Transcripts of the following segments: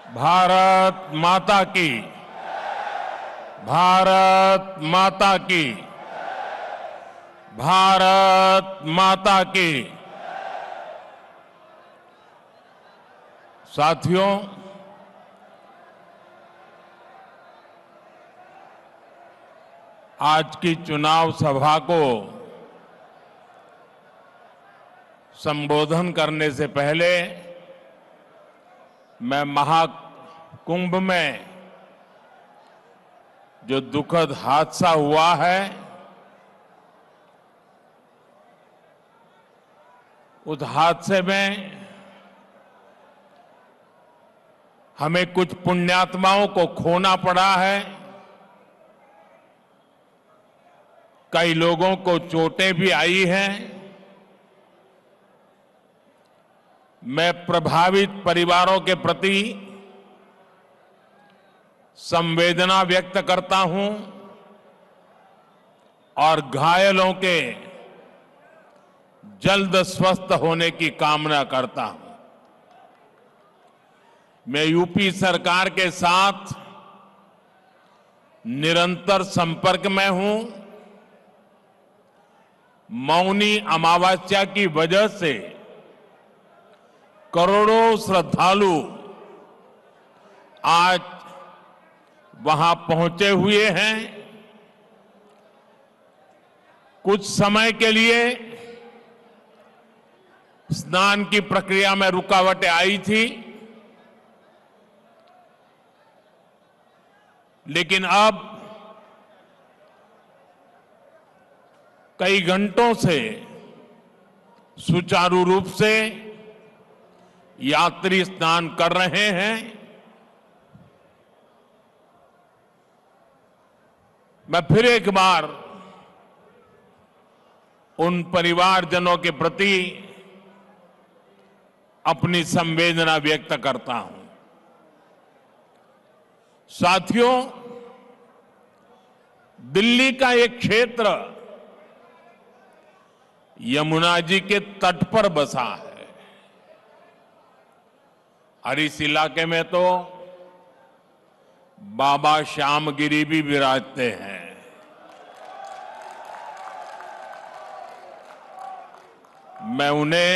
भारत माता की। भारत माता की। भारत माता की। साथियों, आज की चुनाव सभा को संबोधन करने से पहले मैं महाकुंभ में जो दुखद हादसा हुआ है, उस हादसे में हमें कुछ पुण्यात्माओं को खोना पड़ा है। कई लोगों को चोटें भी आई हैं। मैं प्रभावित परिवारों के प्रति संवेदना व्यक्त करता हूं और घायलों के जल्द स्वस्थ होने की कामना करता हूं। मैं यूपी सरकार के साथ निरंतर संपर्क में हूं। मौनी अमावस्या की वजह से करोड़ों श्रद्धालु आज वहां पहुंचे हुए हैं। कुछ समय के लिए स्नान की प्रक्रिया में रुकावटें आई थी, लेकिन अब कई घंटों से सुचारू रूप से यात्री स्नान कर रहे हैं। मैं फिर एक बार उन परिवारजनों के प्रति अपनी संवेदना व्यक्त करता हूं। साथियों, दिल्ली का एक क्षेत्र यमुना जी के तट पर बसा है और इस इलाके में तो बाबा श्यामगिरी भी विराजते हैं। मैं उन्हें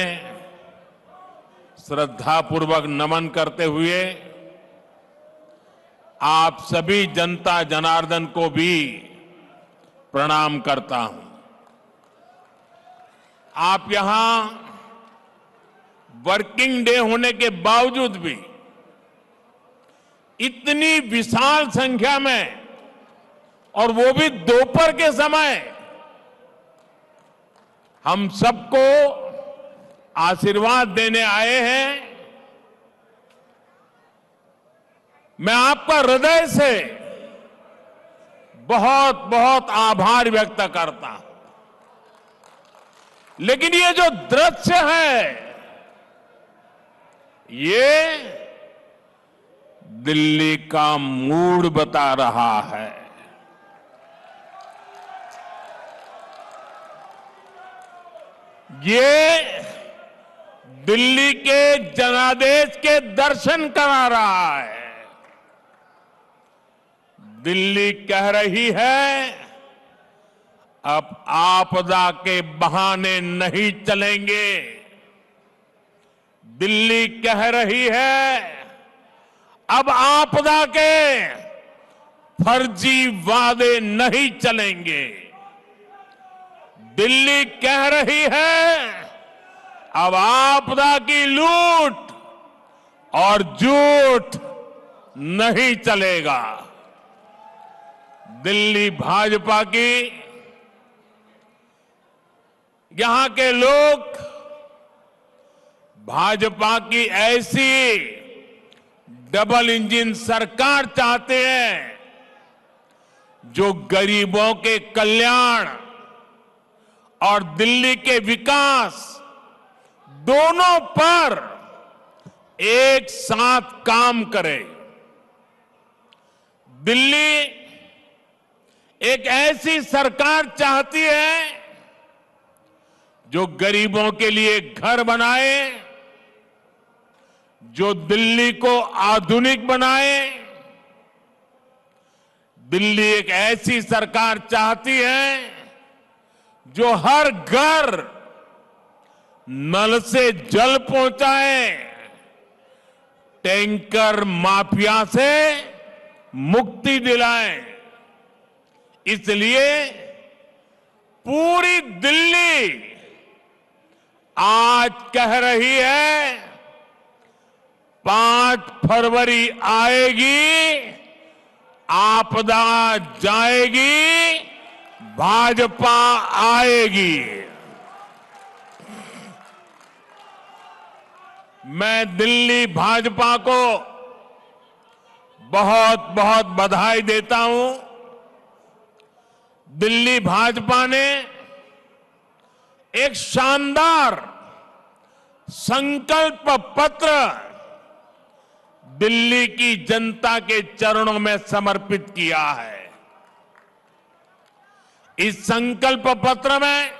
श्रद्धापूर्वक नमन करते हुए आप सभी जनता जनार्दन को भी प्रणाम करता हूं। आप यहां वर्किंग डे होने के बावजूद भी इतनी विशाल संख्या में, और वो भी दोपहर के समय, हम सबको आशीर्वाद देने आए हैं। मैं आपका हृदय से बहुत बहुत आभार व्यक्त करता हूं। लेकिन ये जो दृश्य है, ये दिल्ली का मूड बता रहा है। ये दिल्ली के जनादेश के दर्शन करा रहा है। दिल्ली कह रही है, अब आपदा के बहाने नहीं चलेंगे। दिल्ली कह रही है, अब आपदा के फर्जी वादे नहीं चलेंगे। दिल्ली कह रही है, अब आपदा की लूट और झूठ नहीं चलेगा। दिल्ली भाजपा की, यहां के लोग भाजपा की ऐसी डबल इंजन सरकार चाहते हैं जो गरीबों के कल्याण और दिल्ली के विकास दोनों पर एक साथ काम करे। दिल्ली एक ऐसी सरकार चाहती है जो गरीबों के लिए घर बनाए, जो दिल्ली को आधुनिक बनाए। दिल्ली एक ऐसी सरकार चाहती है जो हर घर नल से जल पहुंचाए, टैंकर माफिया से मुक्ति दिलाए। इसलिए पूरी दिल्ली आज कह रही है 5 फरवरी आएगी, आपदा जाएगी, भाजपा आएगी। मैं दिल्ली भाजपा को बहुत बहुत बधाई देता हूं। दिल्ली भाजपा ने एक शानदार संकल्प पत्र दिल्ली की जनता के चरणों में समर्पित किया है। इस संकल्प पत्र में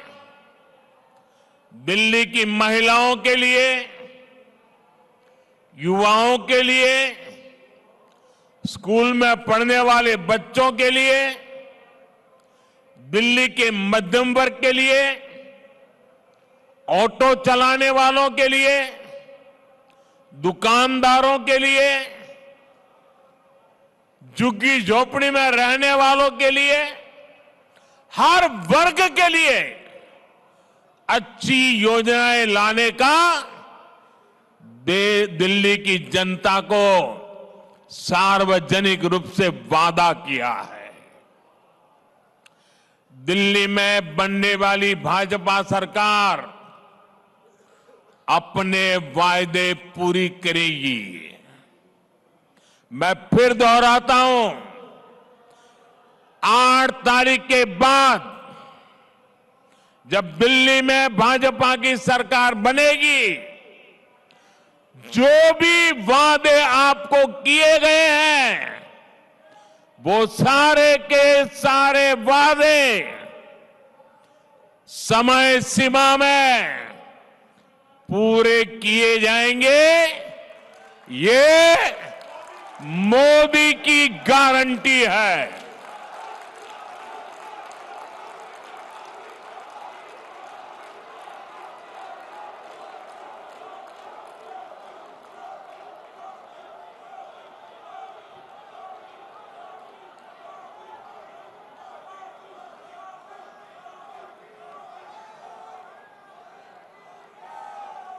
दिल्ली की महिलाओं के लिए, युवाओं के लिए, स्कूल में पढ़ने वाले बच्चों के लिए, दिल्ली के मध्यम वर्ग के लिए, ऑटो चलाने वालों के लिए, दुकानदारों के लिए, झुग्गी झोपड़ी में रहने वालों के लिए, हर वर्ग के लिए अच्छी योजनाएं लाने का दिल्ली की जनता को सार्वजनिक रूप से वादा किया है। दिल्ली में बनने वाली भाजपा सरकार अपने वायदे पूरी करेगी। मैं फिर दोहराता हूं, 8 तारीख के बाद जब दिल्ली में भाजपा की सरकार बनेगी, जो भी वादे आपको किए गए हैं, वो सारे के सारे वादे समय सीमा में पूरे किए जाएंगे। ये मोदी की गारंटी है।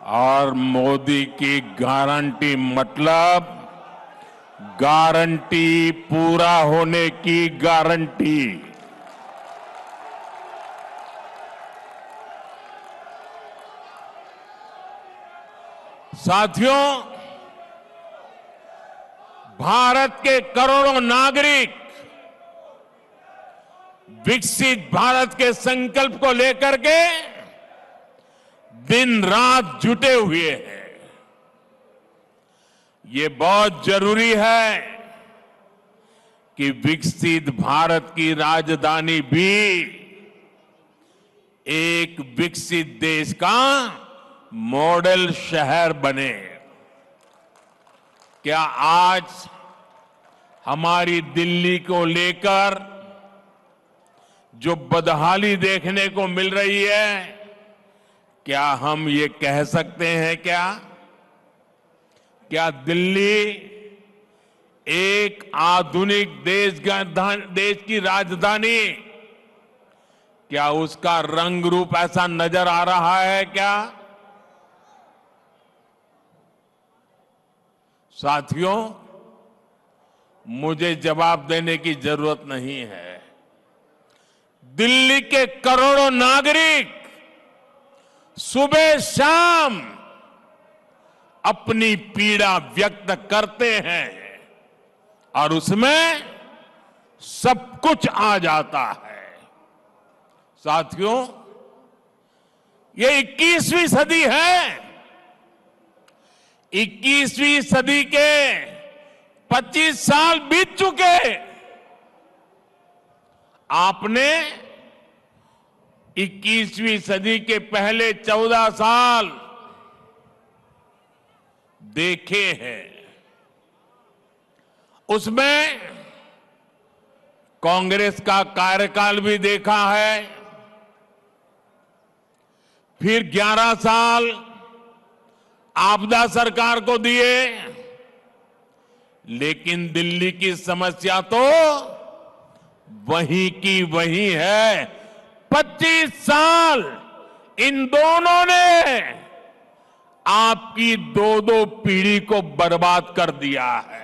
और मोदी की गारंटी मतलब गारंटी पूरा होने की गारंटी। साथियों, भारत के करोड़ों नागरिक विकसित भारत के संकल्प को लेकर के दिन रात जुटे हुए हैं। ये बहुत जरूरी है कि विकसित भारत की राजधानी भी एक विकसित देश का मॉडल शहर बने। क्या आज हमारी दिल्ली को लेकर जो बदहाली देखने को मिल रही है, क्या हम ये कह सकते हैं क्या दिल्ली एक आधुनिक देश की राजधानी, क्या उसका रंग रूप ऐसा नजर आ रहा है क्या? साथियों, मुझे जवाब देने की जरूरत नहीं है। दिल्ली के करोड़ों नागरिक सुबह शाम अपनी पीड़ा व्यक्त करते हैं और उसमें सब कुछ आ जाता है। साथियों, ये 21वीं सदी है। 21वीं सदी के 25 साल बीत चुके। आपने 21वीं सदी के पहले 14 साल देखे हैं, उसमें कांग्रेस का कार्यकाल भी देखा है, फिर 11 साल आपदा सरकार को दिए, लेकिन दिल्ली की समस्या तो वहीं की वहीं है। 25 साल इन दोनों ने आपकी दो पीढ़ी को बर्बाद कर दिया है।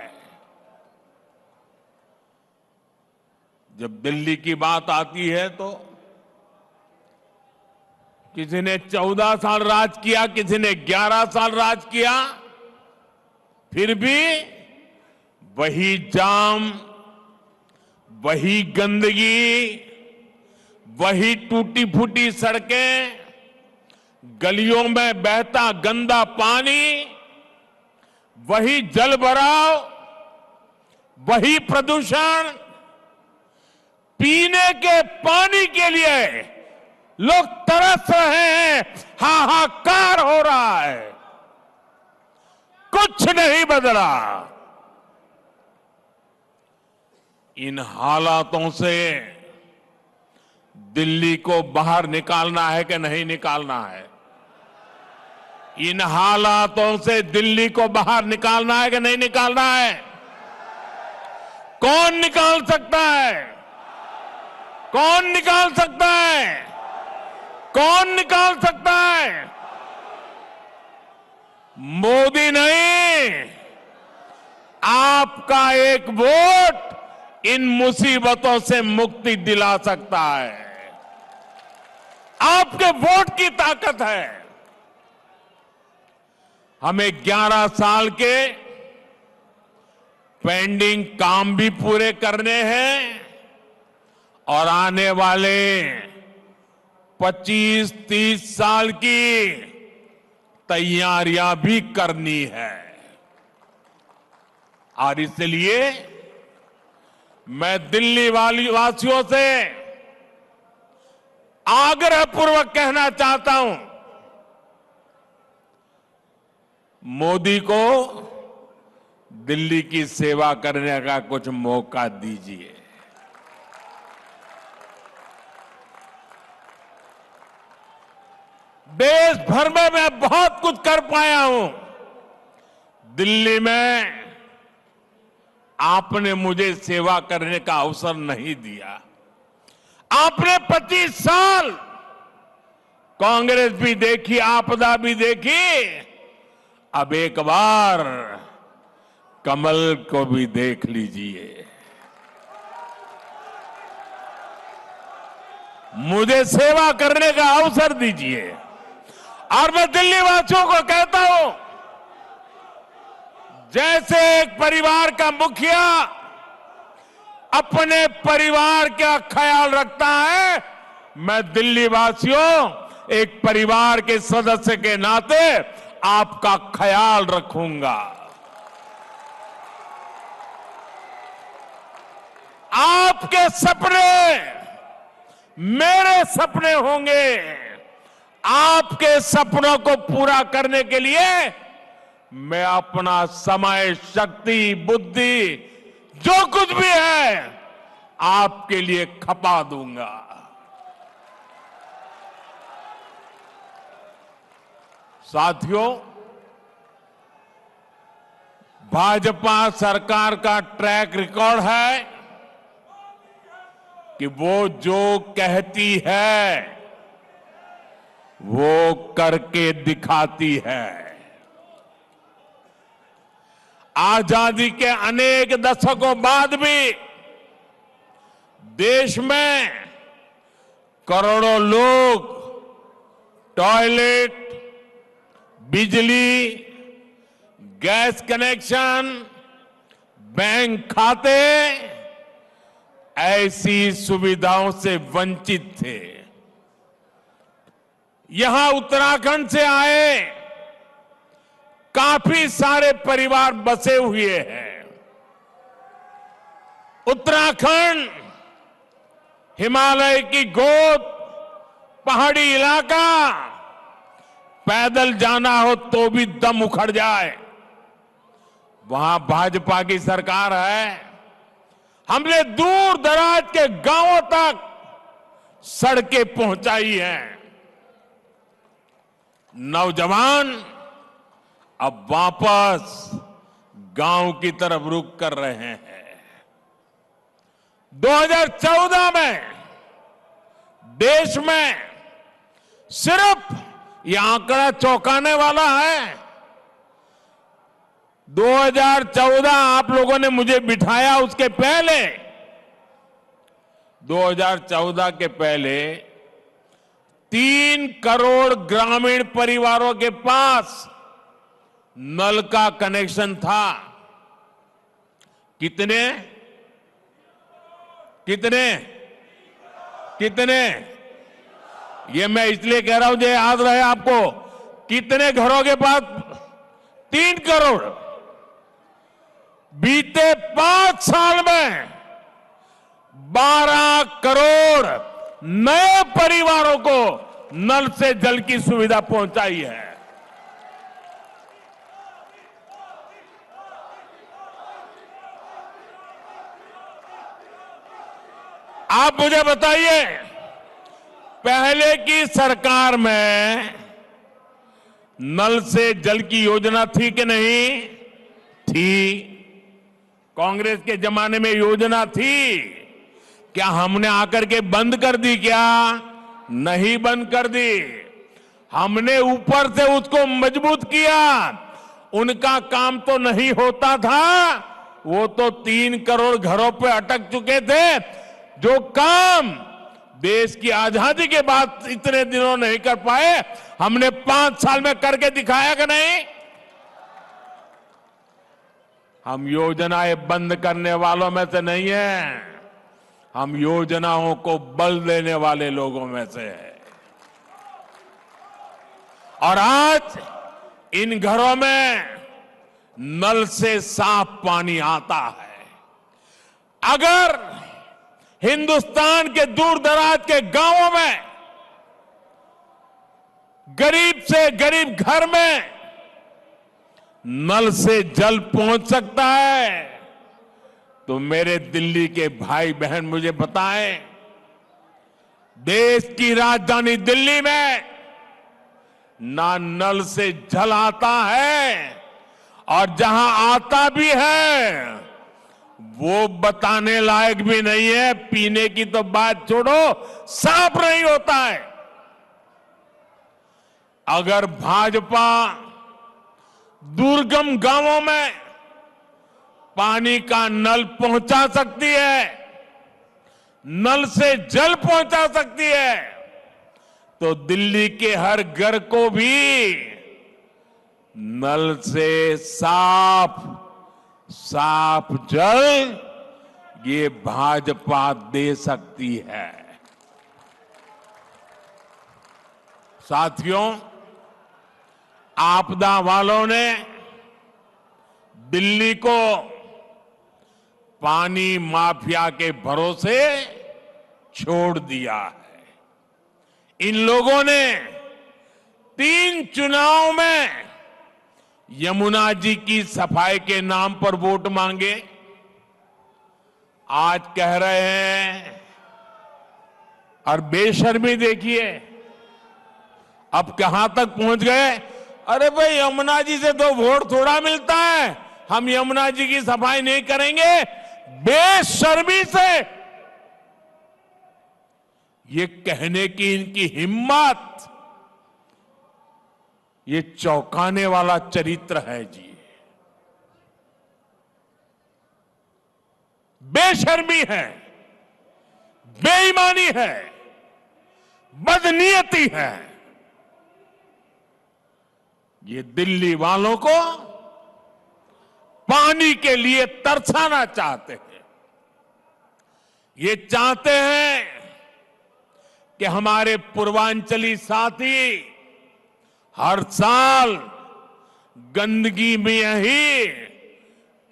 जब दिल्ली की बात आती है तो किसी ने 14 साल राज किया, किसी ने 11 साल राज किया, फिर भी वही जाम, वही गंदगी, वही टूटी फूटी सड़कें, गलियों में बहता गंदा पानी, वही जल भराव, वही प्रदूषण। पीने के पानी के लिए लोग तरस रहे हैं, हाहाकार हो रहा है, कुछ नहीं बदला। इन हालातों से दिल्ली को बाहर निकालना है कि नहीं निकालना है? इन हालातों से दिल्ली को बाहर निकालना है कि नहीं निकालना है? कौन निकाल सकता है? कौन निकाल सकता है? कौन निकाल सकता है? मोदी नहीं, आपका एक वोट इन मुसीबतों से मुक्ति दिला सकता है। आपके वोट की ताकत है। हमें 11 साल के पेंडिंग काम भी पूरे करने हैं और आने वाले 25-30 साल की तैयारियां भी करनी है। और इसलिए मैं दिल्ली वासियों से आग्रहपूर्वक कहना चाहता हूं, मोदी को दिल्ली की सेवा करने का कुछ मौका दीजिए। देश भर में मैं बहुत कुछ कर पाया हूं। दिल्ली में आपने मुझे सेवा करने का अवसर नहीं दिया। आपने 25 साल कांग्रेस भी देखी, आपदा भी देखी, अब एक बार कमल को भी देख लीजिए। मुझे सेवा करने का अवसर दीजिए। और मैं दिल्ली वासियों को कहता हूं, जैसे एक परिवार का मुखिया अपने परिवार का ख्याल रखता है, मैं दिल्ली वासियों एक परिवार के सदस्य के नाते आपका ख्याल रखूंगा। आपके सपने मेरे सपने होंगे। आपके सपनों को पूरा करने के लिए मैं अपना समय, शक्ति, बुद्धि, जो कुछ भी है आपके लिए खपा दूंगा। साथियों, भाजपा सरकार का ट्रैक रिकॉर्ड है कि वो जो कहती है वो करके दिखाती है। आजादी के अनेक दशकों बाद भी देश में करोड़ों लोग टॉयलेट, बिजली, गैस कनेक्शन, बैंक खाते ऐसी सुविधाओं से वंचित थे। यहां उत्तराखंड से आए काफी सारे परिवार बसे हुए हैं। उत्तराखंड हिमालय की गोद, पहाड़ी इलाका, पैदल जाना हो तो भी दम उखड़ जाए। वहां भाजपा की सरकार है। हमने दूर दराज के गांवों तक सड़कें पहुंचाई हैं। नौजवान अब वापस गांव की तरफ रुख कर रहे हैं। 2014 में देश में सिर्फ यह आंकड़ा चौंकाने वाला है। 2014 आप लोगों ने मुझे बिठाया, उसके पहले 2014 के पहले 3 करोड़ ग्रामीण परिवारों के पास नल का कनेक्शन था। कितने कितने कितने ये मैं इसलिए कह रहा हूं जो याद रहे आपको। कितने घरों के पास? 3 करोड़। बीते 5 साल में 12 करोड़ नए परिवारों को नल से जल की सुविधा पहुंचाई है। आप मुझे बताइए, पहले की सरकार में नल से जल की योजना थी कि नहीं थी? कांग्रेस के जमाने में योजना थी। क्या हमने आकर के बंद कर दी? क्या नहीं बंद कर दी। हमने ऊपर से उसको मजबूत किया। उनका काम तो नहीं होता था, वो तो 3 करोड़ घरों पे अटक चुके थे। जो काम देश की आजादी के बाद इतने दिनों नहीं कर पाए, हमने 5 साल में करके दिखाया कि नहीं? हम योजनाएं बंद करने वालों में से नहीं है, हम योजनाओं को बल देने वाले लोगों में से है। और आज इन घरों में नल से साफ पानी आता है। अगर हिंदुस्तान के दूर दराज के गांवों में गरीब से गरीब घर में नल से जल पहुंच सकता है, तो मेरे दिल्ली के भाई बहन मुझे बताएं, देश की राजधानी दिल्ली में ना नल से जल आता है, और जहां आता भी है वो बताने लायक भी नहीं है। पीने की तो बात छोड़ो, साफ नहीं होता है। अगर भाजपा दुर्गम गांवों में पानी का नल पहुंचा सकती है, नल से जल पहुंचा सकती है, तो दिल्ली के हर घर को भी नल से साफ जल ये भाजपा दे सकती है। साथियों, आपदा वालों ने दिल्ली को पानी माफिया के भरोसे छोड़ दिया है। इन लोगों ने 3 चुनाव में यमुना जी की सफाई के नाम पर वोट मांगे। आज कह रहे हैं, और बेशर्मी देखिए अब कहां तक पहुंच गए। अरे भाई, यमुना जी से तो वोट थोड़ा मिलता है, हम यमुना जी की सफाई नहीं करेंगे। बेशर्मी से ये कहने की इनकी हिम्मत, ये चौंकाने वाला चरित्र है जी। बेशर्मी है, बेईमानी है, बदनीयती है। ये दिल्ली वालों को पानी के लिए तरसाना चाहते हैं। ये चाहते हैं कि हमारे पूर्वांचली साथी हर साल गंदगी में ही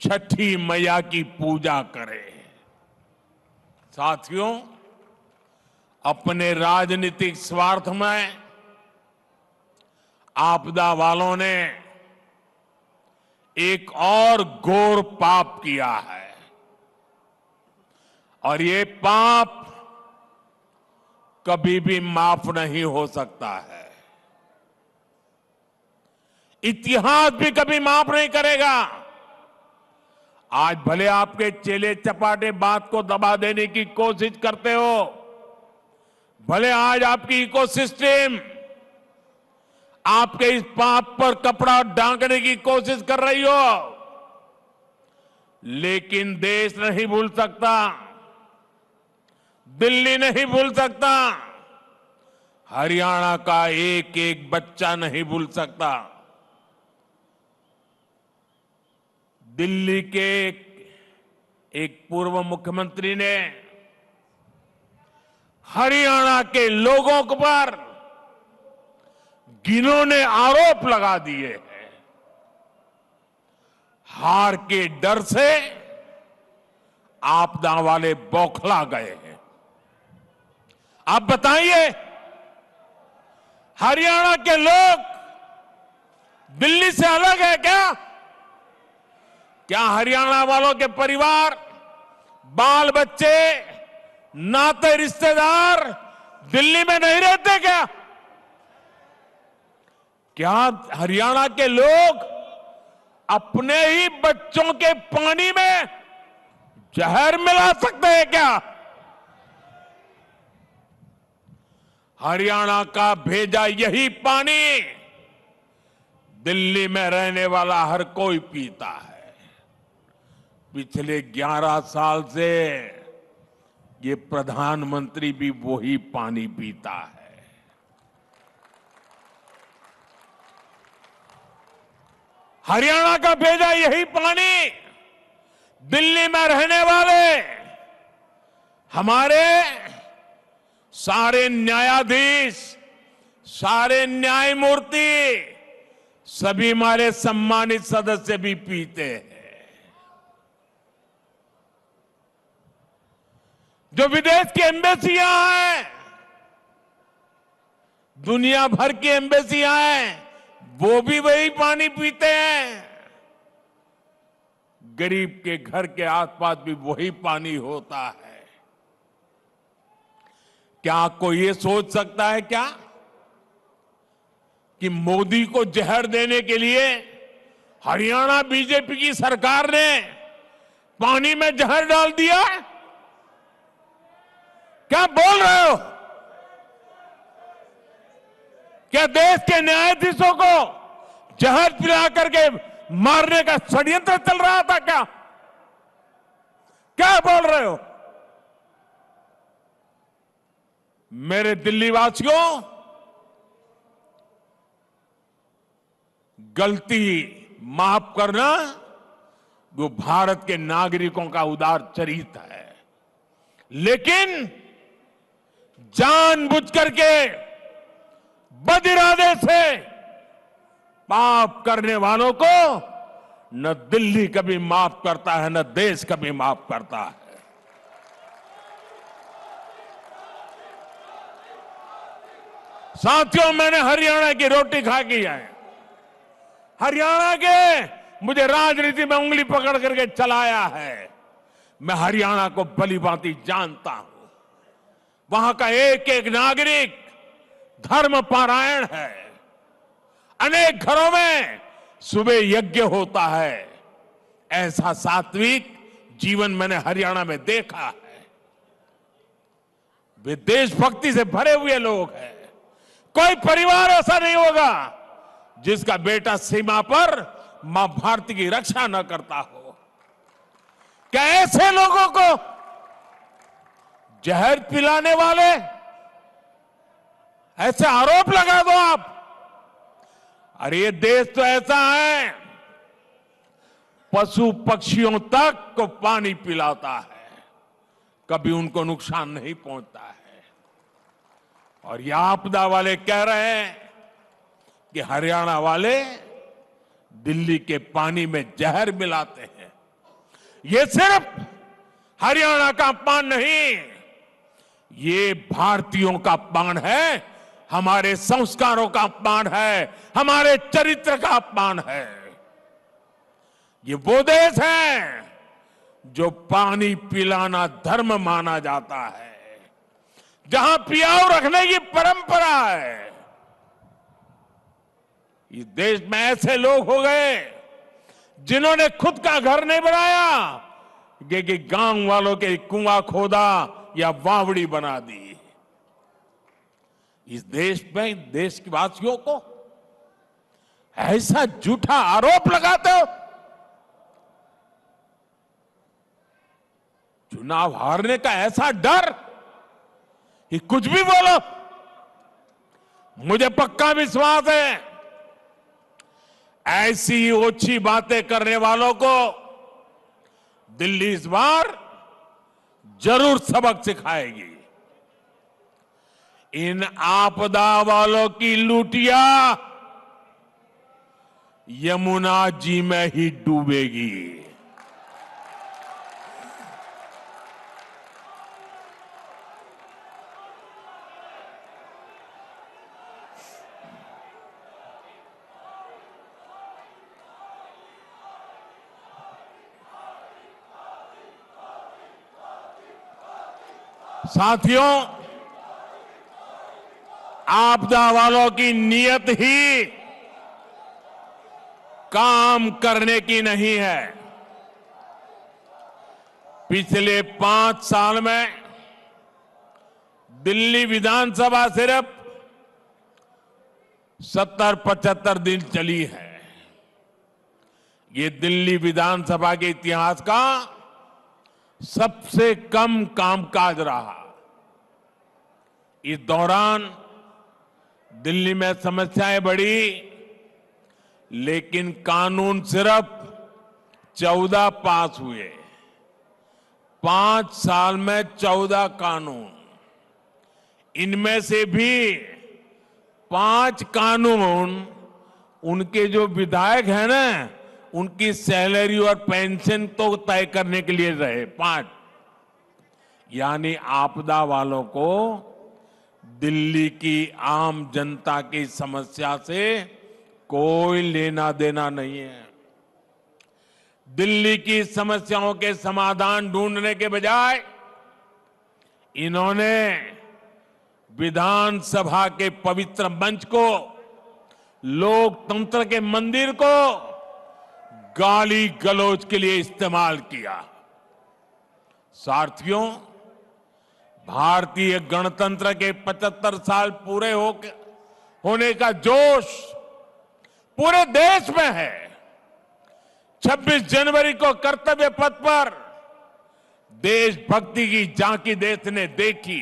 छठी मैया की पूजा करें। साथियों, अपने राजनीतिक स्वार्थ में आपदा वालों ने एक और घोर पाप किया है और ये पाप कभी भी माफ नहीं हो सकता है। इतिहास भी कभी माफ नहीं करेगा। आज भले आपके चेले चपाटे बात को दबा देने की कोशिश करते हो, भले आज आपकी इकोसिस्टम आपके इस पाप पर कपड़ा ढांकने की कोशिश कर रही हो, लेकिन देश नहीं भूल सकता, दिल्ली नहीं भूल सकता, हरियाणा का एक एक बच्चा नहीं भूल सकता। दिल्ली के एक पूर्व मुख्यमंत्री ने हरियाणा के लोगों पर घिनौने आरोप लगा दिए हैं। हार के डर से आपदा वाले बौखला गए हैं। आप बताइए, हरियाणा के लोग दिल्ली से अलग है क्या? क्या हरियाणा वालों के परिवार, बाल बच्चे, नाते रिश्तेदार दिल्ली में नहीं रहते क्या? क्या हरियाणा के लोग अपने ही बच्चों के पानी में जहर मिला सकते हैं क्या? हरियाणा का भेजा यही पानी दिल्ली में रहने वाला हर कोई पीता है। पिछले 11 साल से ये प्रधानमंत्री भी वही पानी पीता है। हरियाणा का भेजा यही पानी दिल्ली में रहने वाले हमारे सारे न्यायाधीश, सारे न्यायमूर्ति, सभी हमारे सम्मानित सदस्य भी पीते हैं। जो विदेश की एम्बेसियां हैं, दुनिया भर की एम्बेसियां हैं, वो भी वही पानी पीते हैं। गरीब के घर के आसपास भी वही पानी होता है। क्या कोई ये सोच सकता है क्या कि मोदी को जहर देने के लिए हरियाणा बीजेपी की सरकार ने पानी में जहर डाल दिया? क्या बोल रहे हो? क्या देश के न्यायाधीशों को जहर पिला करके मारने का षड्यंत्र चल रहा था क्या? क्या बोल रहे हो? मेरे दिल्ली वासियों, गलती माफ करना वो भारत के नागरिकों का उदार चरित्र है, लेकिन जानबूझ करके बदिरादे से पाप करने वालों को न दिल्ली कभी माफ करता है, न देश कभी माफ करता है। साथियों, मैंने हरियाणा की रोटी खा की है। हरियाणा के मुझे राजनीति में उंगली पकड़ करके चलाया है। मैं हरियाणा को भली भांति जानता हूं। वहां का एक एक नागरिक धर्म पारायण है। अनेक घरों में सुबह यज्ञ होता है। ऐसा सात्विक जीवन मैंने हरियाणा में देखा है। वे देशभक्ति से भरे हुए लोग हैं। कोई परिवार ऐसा नहीं होगा जिसका बेटा सीमा पर मां भारती की रक्षा न करता हो। क्या ऐसे लोगों को जहर पिलाने वाले ऐसे आरोप लगा दो आप? अरे ये देश तो ऐसा है, पशु पक्षियों तक को पानी पिलाता है, कभी उनको नुकसान नहीं पहुंचता है। और ये आपदा वाले कह रहे हैं कि हरियाणा वाले दिल्ली के पानी में जहर मिलाते हैं। ये सिर्फ हरियाणा का अपमान नहीं, ये भारतीयों का अपमान है, हमारे संस्कारों का अपमान है, हमारे चरित्र का अपमान है। ये वो देश है जो पानी पिलाना धर्म माना जाता है, जहां पियाऊ रखने की परंपरा है। इस देश में ऐसे लोग हो गए जिन्होंने खुद का घर नहीं बनाया, कि गांव वालों के कुआं खोदा या वावड़ी बना दी। इस देश में देश के वासियों को ऐसा झूठा आरोप लगाते हो। चुनाव हारने का ऐसा डर कि कुछ भी बोलो। मुझे पक्का विश्वास है ऐसी ओछी बातें करने वालों को दिल्ली इस बार जरूर सबक सिखाएगी। इन आपदा वालों की लूटिया यमुना जी में ही डूबेगी। साथियों, आपदा वालों की नीयत ही काम करने की नहीं है। पिछले 5 साल में दिल्ली विधानसभा सिर्फ 70-75 दिन चली है। ये दिल्ली विधानसभा के इतिहास का सबसे कम कामकाज रहा। इस दौरान दिल्ली में समस्याएं बढ़ी, लेकिन कानून सिर्फ 14 पास हुए। 5 साल में 14 कानून, इनमें से भी 5 कानून उनके जो विधायक हैं ना, उनकी सैलरी और पेंशन तो तय करने के लिए रहे। 5 यानी आपदा वालों को दिल्ली की आम जनता की समस्या से कोई लेना देना नहीं है। दिल्ली की समस्याओं के समाधान ढूंढने के बजाय इन्होंने विधानसभा के पवित्र मंच को, लोकतंत्र के मंदिर को गाली गलौज के लिए इस्तेमाल किया। साथियों, भारतीय गणतंत्र के 75 साल पूरे होने का जोश पूरे देश में है। 26 जनवरी को कर्तव्य पथ पर देशभक्ति की झांकी देश ने देखी।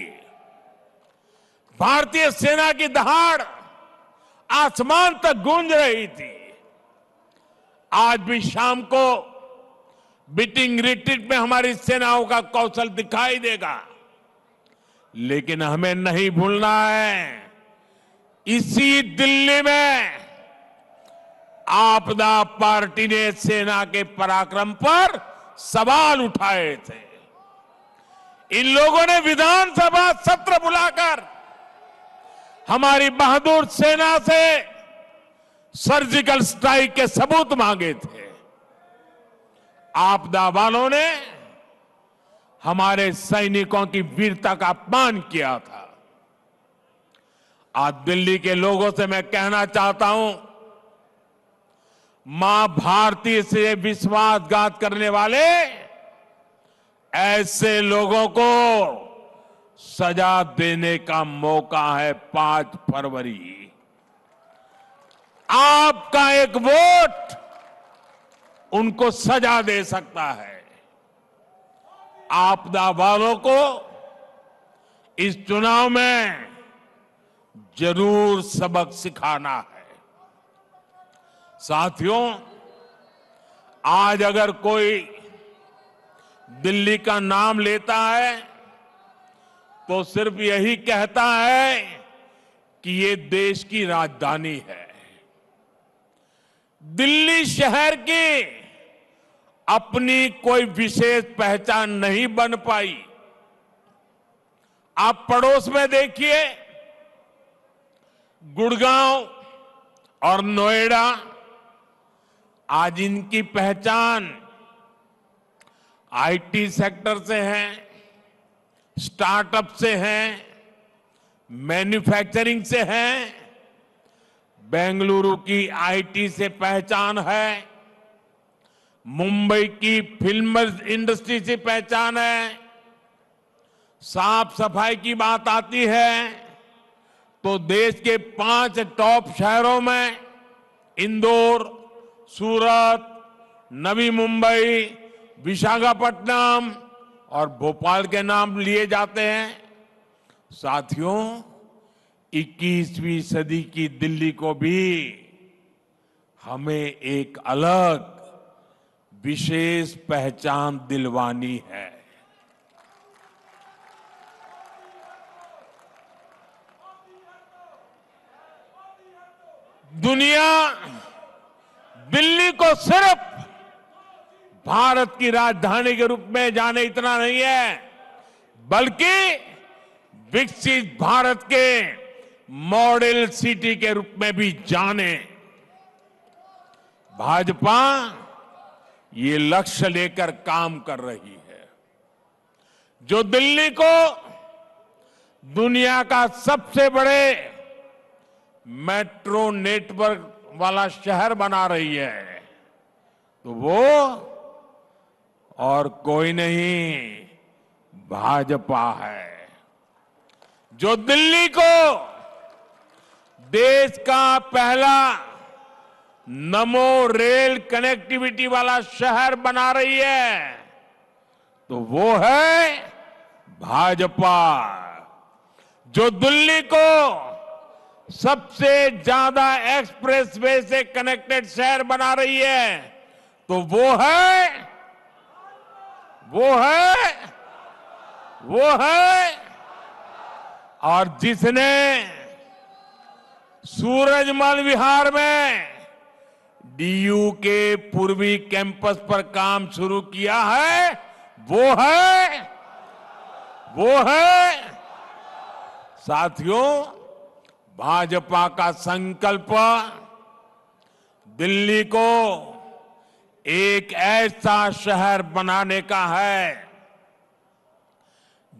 भारतीय सेना की दहाड़ आसमान तक गूंज रही थी। आज भी शाम को बीटिंग रिट्रीट में हमारी सेनाओं का कौशल दिखाई देगा, लेकिन हमें नहीं भूलना है, इसी दिल्ली में आपदा पार्टी ने सेना के पराक्रम पर सवाल उठाए थे। इन लोगों ने विधानसभा सत्र बुलाकर हमारी बहादुर सेना से सर्जिकल स्ट्राइक के सबूत मांगे थे। आपदा वालों ने हमारे सैनिकों की वीरता का अपमान किया था। आज दिल्ली के लोगों से मैं कहना चाहता हूं, मां भारती से विश्वासघात करने वाले ऐसे लोगों को सजा देने का मौका है 5 फरवरी। आपका एक वोट उनको सजा दे सकता है। आपदा वालों को इस चुनाव में जरूर सबक सिखाना है। साथियों, आज अगर कोई दिल्ली का नाम लेता है तो सिर्फ यही कहता है कि ये देश की राजधानी है। दिल्ली शहर की अपनी कोई विशेष पहचान नहीं बन पाई। आप पड़ोस में देखिए, गुड़गांव और नोएडा आज इनकी पहचान आईटी सेक्टर से है, स्टार्टअप से है, मैन्युफैक्चरिंग से है, बेंगलुरु की आईटी से पहचान है, मुंबई की फिल्म इंडस्ट्री से पहचान है। साफ सफाई की बात आती है तो देश के 5 टॉप शहरों में इंदौर, सूरत, नवी मुंबई, विशाखापट्टनम और भोपाल के नाम लिए जाते हैं। साथियों, 21वीं सदी की दिल्ली को भी हमें एक अलग विशेष पहचान दिलवानी है। दुनिया दिल्ली को सिर्फ भारत की राजधानी के रूप में जाने इतना नहीं है, बल्कि विकसित भारत के मॉडल सिटी के रूप में भी जाने। भाजपा ये लक्ष्य लेकर काम कर रही है। जो दिल्ली को दुनिया का सबसे बड़े मेट्रो नेटवर्क वाला शहर बना रही है, तो वो और कोई नहीं, भाजपा है। जो दिल्ली को देश का पहला नमो रेल कनेक्टिविटी वाला शहर बना रही है, तो वो है भाजपा। जो दिल्ली को सबसे ज्यादा एक्सप्रेसवे से कनेक्टेड शहर बना रही है, तो वो है और जिसने सूरजमल विहार में डीयू के पूर्वी कैंपस पर काम शुरू किया है, वो है साथियों, भाजपा का संकल्प दिल्ली को एक ऐसा शहर बनाने का है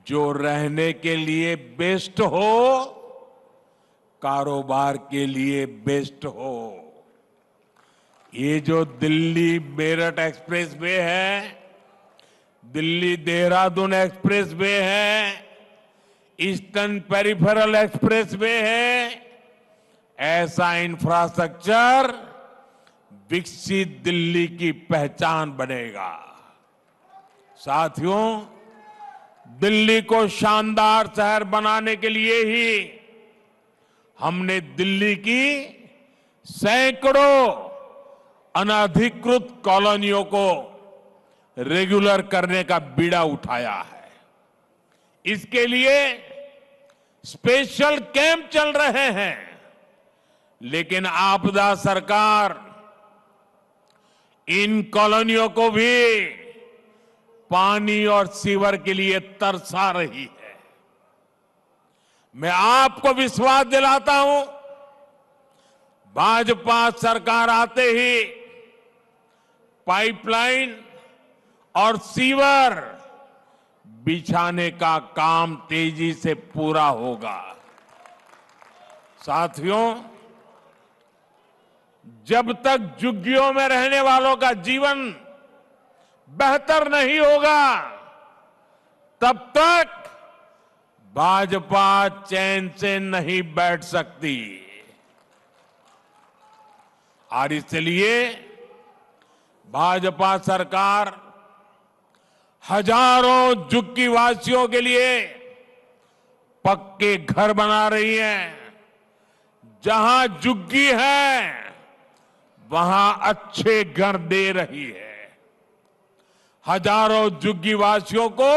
जो रहने के लिए बेस्ट हो, कारोबार के लिए बेस्ट हो। ये जो दिल्ली मेरठ एक्सप्रेस वे है, दिल्ली देहरादून एक्सप्रेस वे है, ईस्टर्न पेरिफेरल एक्सप्रेस वे है, ऐसा इंफ्रास्ट्रक्चर विकसित दिल्ली की पहचान बनेगा। साथियों, दिल्ली को शानदार शहर बनाने के लिए ही हमने दिल्ली की सैकड़ों अनधिकृत कॉलोनियों को रेगुलर करने का बीड़ा उठाया है। इसके लिए स्पेशल कैंप चल रहे हैं, लेकिन आपदा सरकार इन कॉलोनियों को भी पानी और सीवर के लिए तरसा रही है। मैं आपको विश्वास दिलाता हूं, भाजपा सरकार आते ही पाइपलाइन और सीवर बिछाने का काम तेजी से पूरा होगा। साथियों, जब तक झुग्गियों में रहने वालों का जीवन बेहतर नहीं होगा, तब तक भाजपा चैन से नहीं बैठ सकती। और इसलिए भाजपा सरकार हजारों झुग्गी वासियों के लिए पक्के घर बना रही है। जहां झुग्गी है, वहां अच्छे घर दे रही है। हजारों झुग्गी वासियों को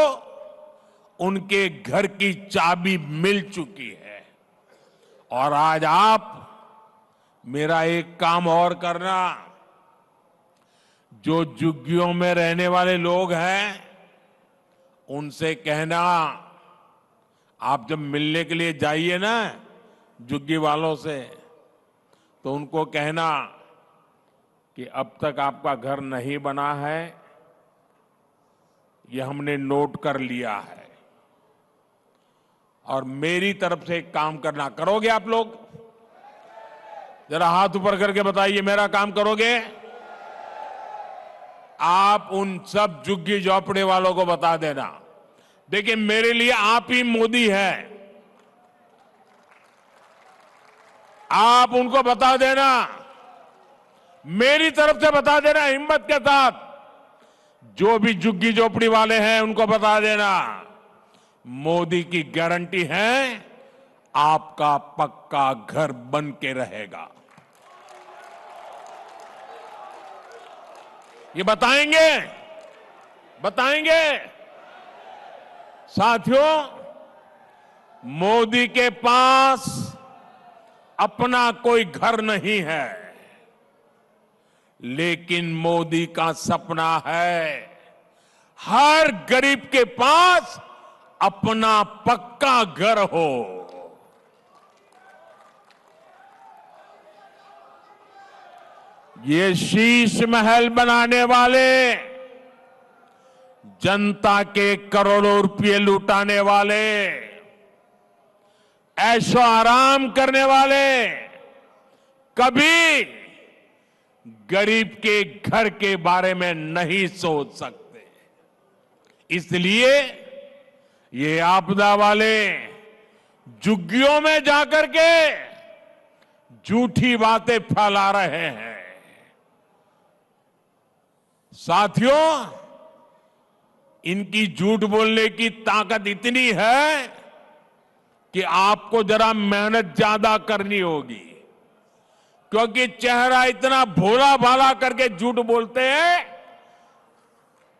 उनके घर की चाबी मिल चुकी है। और आज आप मेरा एक काम और करना, जो झुग्गियों में रहने वाले लोग हैं, उनसे कहना, आप जब मिलने के लिए जाइए ना झुग्गी वालों से, तो उनको कहना कि अब तक आपका घर नहीं बना है, ये हमने नोट कर लिया है। और मेरी तरफ से एक काम करना, करोगे आप लोग? जरा हाथ ऊपर करके बताइए, मेरा काम करोगे? आप उन सब झुग्गी झोपड़ी वालों को बता देना, देखिए मेरे लिए आप ही मोदी हैं। आप उनको बता देना, मेरी तरफ से बता देना हिम्मत के साथ, जो भी झुग्गी झोपड़ी वाले हैं उनको बता देना, मोदी की गारंटी है आपका पक्का घर बन के रहेगा। ये बताएंगे, बताएंगे। साथियों, मोदी के पास अपना कोई घर नहीं है, लेकिन मोदी का सपना है हर गरीब के पास अपना पक्का घर हो। ये शीश महल बनाने वाले, जनता के करोड़ों रुपए लुटाने वाले, ऐशो आराम करने वाले कभी गरीब के घर के बारे में नहीं सोच सकते। इसलिए ये आपदा वाले झुग्गियों में जाकर के झूठी बातें फैला रहे हैं। साथियों, इनकी झूठ बोलने की ताकत इतनी है कि आपको जरा मेहनत ज्यादा करनी होगी, क्योंकि चेहरा इतना भोला भाला करके झूठ बोलते हैं।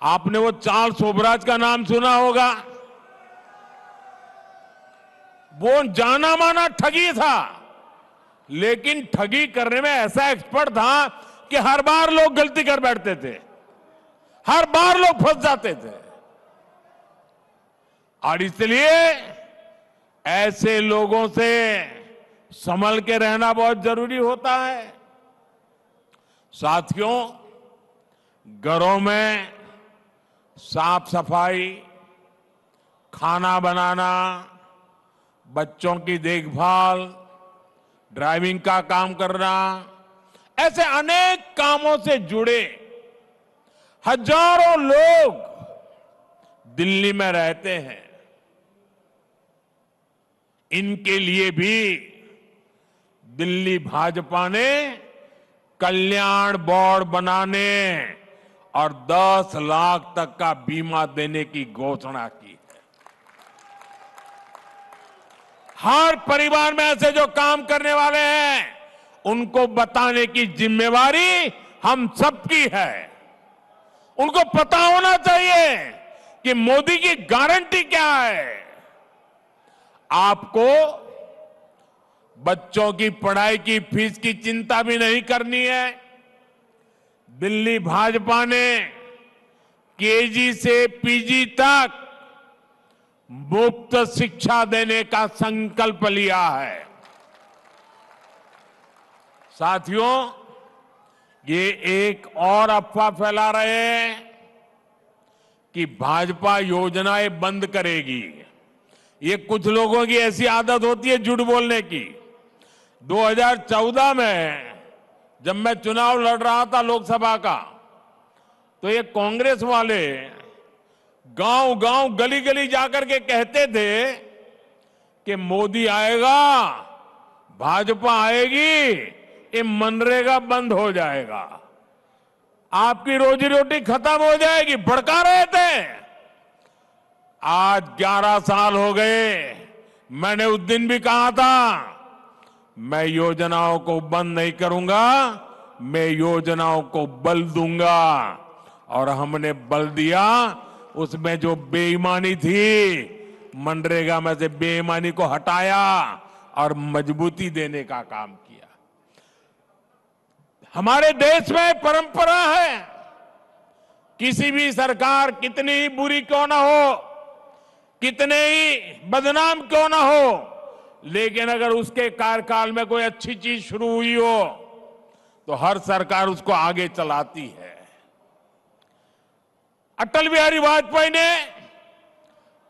आपने वो चार्ल्स शोभराज का नाम सुना होगा, वो जाना माना ठगी था, लेकिन ठगी करने में ऐसा एक्सपर्ट था कि हर बार लोग गलती कर बैठते थे, हर बार लोग फंस जाते थे। और इसलिए ऐसे लोगों से संभल के रहना बहुत जरूरी होता है। साथियों, घरों में साफ सफाई, खाना बनाना, बच्चों की देखभाल, ड्राइविंग का काम करना, ऐसे अनेक कामों से जुड़े हजारों लोग दिल्ली में रहते हैं। इनके लिए भी दिल्ली भाजपा ने कल्याण बोर्ड बनाने और 10 लाख तक का बीमा देने की घोषणा की है। हर परिवार में ऐसे जो काम करने वाले हैं, उनको बताने की जिम्मेवारी हम सबकी है। उनको पता होना चाहिए कि मोदी की गारंटी क्या है। आपको बच्चों की पढ़ाई की फीस की चिंता भी नहीं करनी है। दिल्ली भाजपा ने केजी से पीजी तक मुफ्त शिक्षा देने का संकल्प लिया है। साथियों, ये एक और अफवाह फैला रहे हैं कि भाजपा योजनाएं बंद करेगी। ये कुछ लोगों की ऐसी आदत होती है झूठ बोलने की। 2014 में जब मैं चुनाव लड़ रहा था लोकसभा का, तो ये कांग्रेस वाले गांव गांव गली गली जाकर के कहते थे कि मोदी आएगा, भाजपा आएगी, ये मनरेगा बंद हो जाएगा, आपकी रोजी रोटी खत्म हो जाएगी, भड़का रहे थे। आज 11 साल हो गए, मैंने उस दिन भी कहा था मैं योजनाओं को बंद नहीं करूंगा, मैं योजनाओं को बल दूंगा। और हमने बल दिया, उसमें जो बेईमानी थी, मनरेगा में से बेईमानी को हटाया और मजबूती देने का काम किया। हमारे देश में परंपरा है, किसी भी सरकार कितनी ही बुरी क्यों ना हो, कितने ही बदनाम क्यों ना हो, लेकिन अगर उसके कार्यकाल में कोई अच्छी चीज शुरू हुई हो तो हर सरकार उसको आगे चलाती है। अटल बिहारी वाजपेयी ने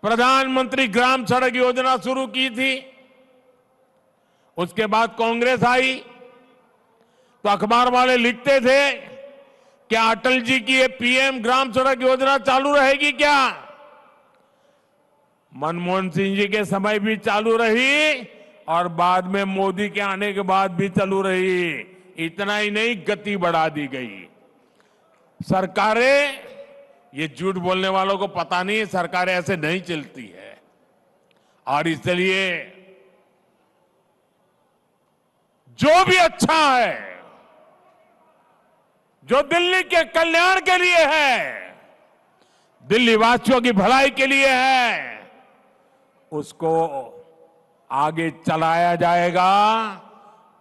प्रधानमंत्री ग्राम सड़क योजना शुरू की थी। उसके बाद कांग्रेस आई तो अखबार वाले लिखते थे क्या अटल जी की ये पीएम ग्राम सड़क योजना चालू रहेगी क्या? मनमोहन सिंह जी के समय भी चालू रही और बाद में मोदी के आने के बाद भी चालू रही। इतना ही नहीं, गति बढ़ा दी गई। सरकारें, ये झूठ बोलने वालों को पता नहीं है, सरकारें ऐसे नहीं चलती है। और इसलिए जो भी अच्छा है, जो दिल्ली के कल्याण के लिए है, दिल्ली वासियों की भलाई के लिए है, उसको आगे चलाया जाएगा,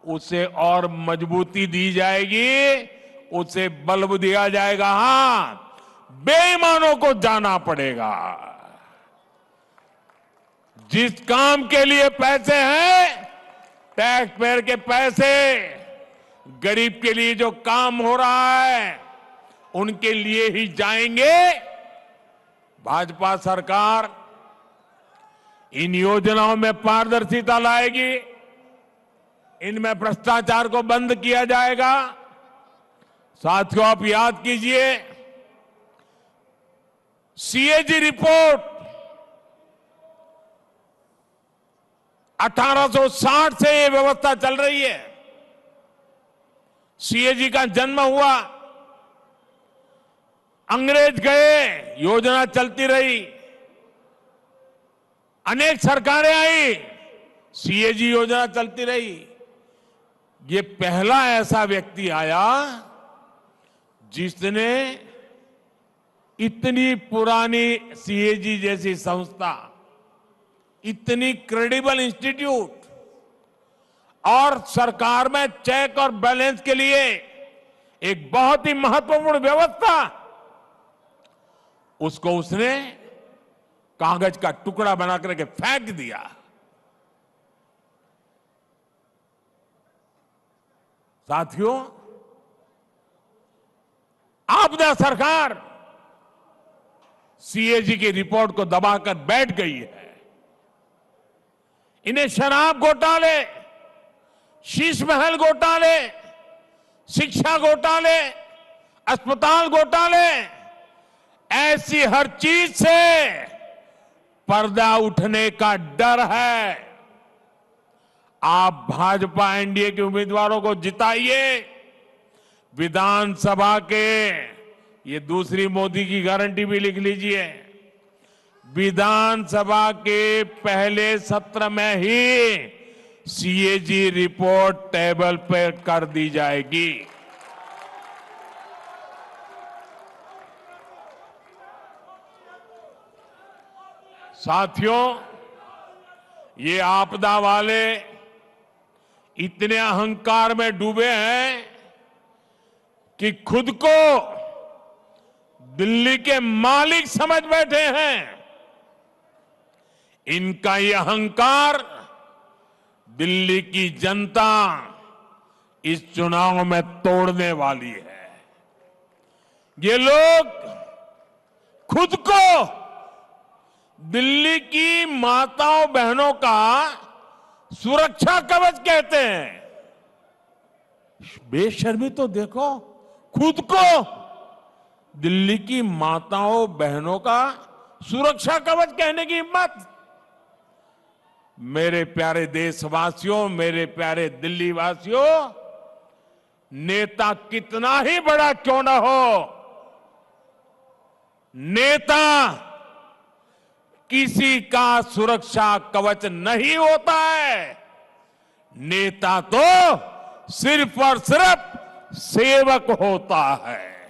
उसे और मजबूती दी जाएगी, उसे बल दिया जाएगा। हां, बेईमानों को जाना पड़ेगा। जिस काम के लिए पैसे हैं, टैक्स पेयर के पैसे, गरीब के लिए जो काम हो रहा है उनके लिए ही जाएंगे। भाजपा सरकार इन योजनाओं में पारदर्शिता लाएगी, इनमें भ्रष्टाचार को बंद किया जाएगा। साथियों, आप याद कीजिए, सीएजी रिपोर्ट 1860 से ये व्यवस्था चल रही है। सीएजी का जन्म हुआ, अंग्रेज गए, योजना चलती रही, अनेक सरकारें आई, सीएजी योजना चलती रही। ये पहला ऐसा व्यक्ति आया जिसने इतनी पुरानी सीएजी जैसी संस्था, इतनी क्रेडिबल इंस्टीट्यूट और सरकार में चेक और बैलेंस के लिए एक बहुत ही महत्वपूर्ण व्यवस्था, उसको उसने कागज का टुकड़ा बना करके फेंक दिया। साथियों, आपदा सरकार सीएजी की रिपोर्ट को दबाकर बैठ गई है। इन्हें शराब घोटाले, शीश महल घोटाले, शिक्षा घोटाले, अस्पताल घोटाले, ऐसी हर चीज से पर्दा उठने का डर है। आप भाजपा एनडीए के उम्मीदवारों को जिताइए। विधानसभा के, ये दूसरी मोदी की गारंटी भी लिख लीजिए, विधानसभा के पहले सत्र में ही सीएजी रिपोर्ट टेबल पर कर दी जाएगी। साथियों, ये आपदा वाले इतने अहंकार में डूबे हैं कि खुद को दिल्ली के मालिक समझ बैठे हैं। इनका ये अहंकार दिल्ली की जनता इस चुनाव में तोड़ने वाली है। ये लोग खुद को दिल्ली की माताओं बहनों का सुरक्षा कवच कहते हैं। बेशर्मी तो देखो, खुद को दिल्ली की माताओं बहनों का सुरक्षा कवच कहने की हिम्मत। मेरे प्यारे देशवासियों, मेरे प्यारे दिल्ली वासियों, नेता कितना ही बड़ा क्यों ना हो, नेता किसी का सुरक्षा कवच नहीं होता है। नेता तो सिर्फ और सिर्फ सेवक होता है।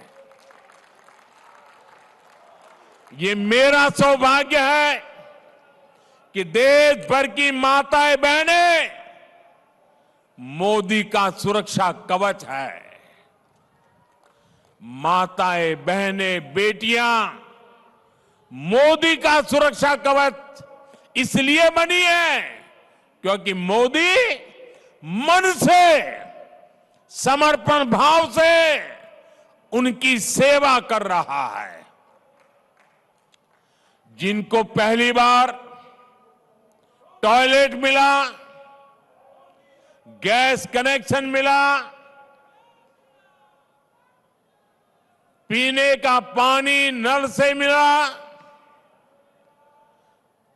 ये मेरा सौभाग्य है कि देश भर की माताएं बहनें मोदी का सुरक्षा कवच है। माताएं बहनें बेटियां मोदी का सुरक्षा कवच इसलिए बनी है क्योंकि मोदी मन से समर्पण भाव से उनकी सेवा कर रहा है। जिनको पहली बार टॉयलेट मिला, गैस कनेक्शन मिला, पीने का पानी नल से मिला,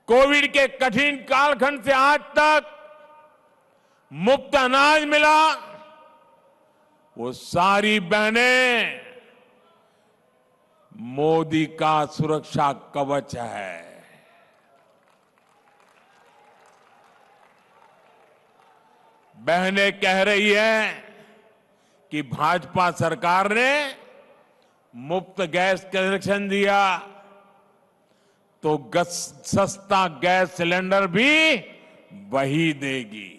कोविड के कठिन कालखंड से आज तक मुफ्त अनाज मिला, वो सारी बहनें मोदी का सुरक्षा कवच है। बहनें कह रही है कि भाजपा सरकार ने मुफ्त गैस कनेक्शन दिया तो सस्ता गैस सिलेंडर भी वही देगी।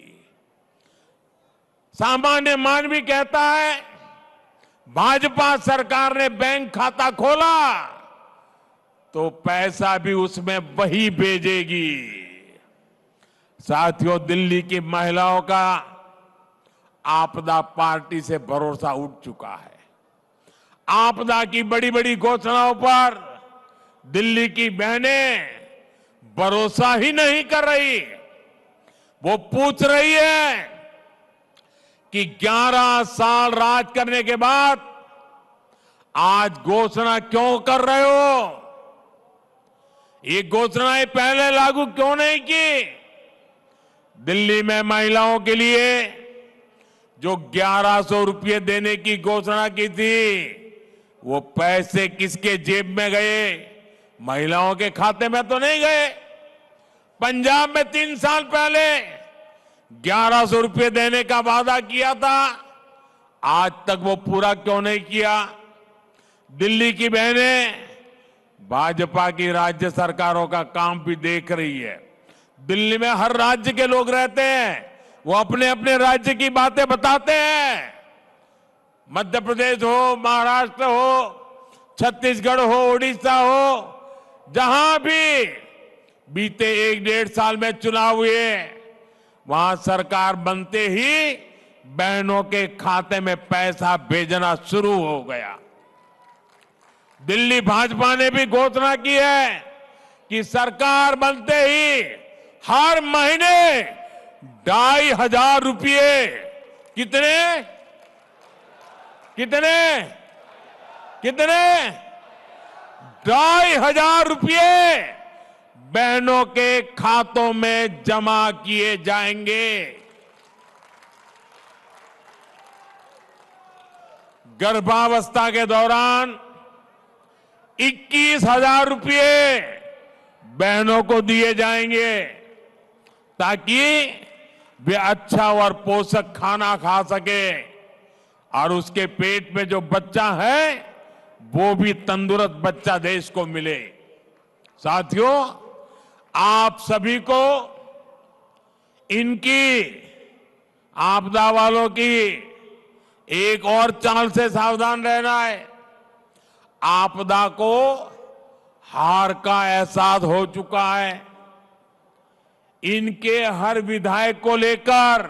सामान्य मानवी कहता है भाजपा सरकार ने बैंक खाता खोला तो पैसा भी उसमें वही भेजेगी। साथियों, दिल्ली की महिलाओं का आपदा पार्टी से भरोसा उठ चुका है। आपदा की बड़ी बड़ी घोषणाओं पर दिल्ली की बहनें भरोसा ही नहीं कर रही। वो पूछ रही है कि 11 साल राज करने के बाद आज घोषणा क्यों कर रहे हो? ये घोषणाएं पहले लागू क्यों नहीं की? दिल्ली में महिलाओं के लिए जो 1100 रुपये देने की घोषणा की थी, वो पैसे किसके जेब में गए? महिलाओं के खाते में तो नहीं गए। पंजाब में 3 साल पहले 1100 रुपये देने का वादा किया था, आज तक वो पूरा क्यों नहीं किया? दिल्ली की बहनें भाजपा की राज्य सरकारों का काम भी देख रही है। दिल्ली में हर राज्य के लोग रहते हैं, वो अपने अपने राज्य की बातें बताते हैं। मध्य प्रदेश हो, महाराष्ट्र हो, छत्तीसगढ़ हो, उड़ीसा हो, जहां भी बीते 1-1.5 साल में चुनाव हुए, वहां सरकार बनते ही बहनों के खाते में पैसा भेजना शुरू हो गया। दिल्ली भाजपा ने भी घोषणा की है कि सरकार बनते ही हर महीने 2,500 रुपये कितने 2,500 रुपये बहनों के खातों में जमा किए जाएंगे। गर्भावस्था के दौरान 21,000 रुपये बहनों को दिए जाएंगे ताकि वे अच्छा और पोषक खाना खा सके और उसके पेट में जो बच्चा है वो भी तंदुरुस्त बच्चा देश को मिले। साथियों, आप सभी को इनकी आपदा वालों की एक और चाल से सावधान रहना है। आपदा को हार का एहसास हो चुका है। इनके हर विधायक को लेकर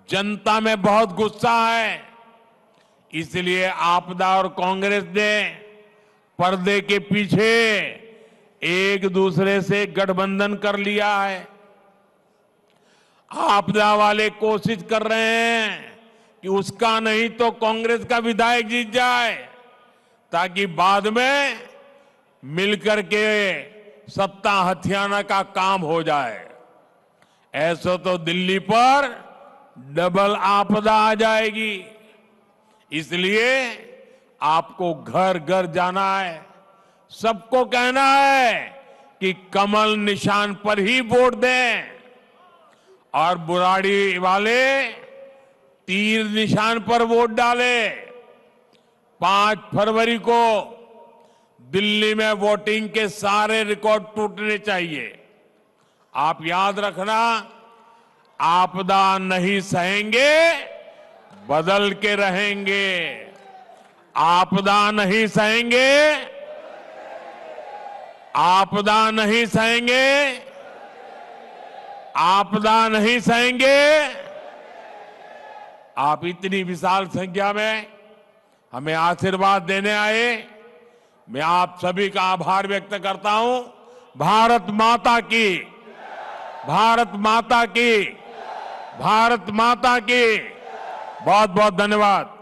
जनता में बहुत गुस्सा है। इसलिए आपदा और कांग्रेस ने पर्दे के पीछे एक दूसरे से गठबंधन कर लिया है। आपदा वाले कोशिश कर रहे हैं कि उसका नहीं तो कांग्रेस का विधायक जीत जाए ताकि बाद में मिलकर के सत्ता हथियाना का काम हो जाए। ऐसा तो दिल्ली पर डबल आपदा आ जाएगी। इसलिए आपको घर घर जाना है, सबको कहना है कि कमल निशान पर ही वोट दें और बुराड़ी वाले तीर निशान पर वोट डालें। 5 फरवरी को दिल्ली में वोटिंग के सारे रिकॉर्ड टूटने चाहिए। आप याद रखना, आपदा नहीं सहेंगे, बदल के रहेंगे। आपदा नहीं सहेंगे, आपदा नहीं सहेंगे, आपदा नहीं सहेंगे, आप इतनी विशाल संख्या में हमें आशीर्वाद देने आए, मैं आप सभी का आभार व्यक्त करता हूं। भारत माता की, भारत माता की, भारत माता की बहुत बहुत धन्यवाद।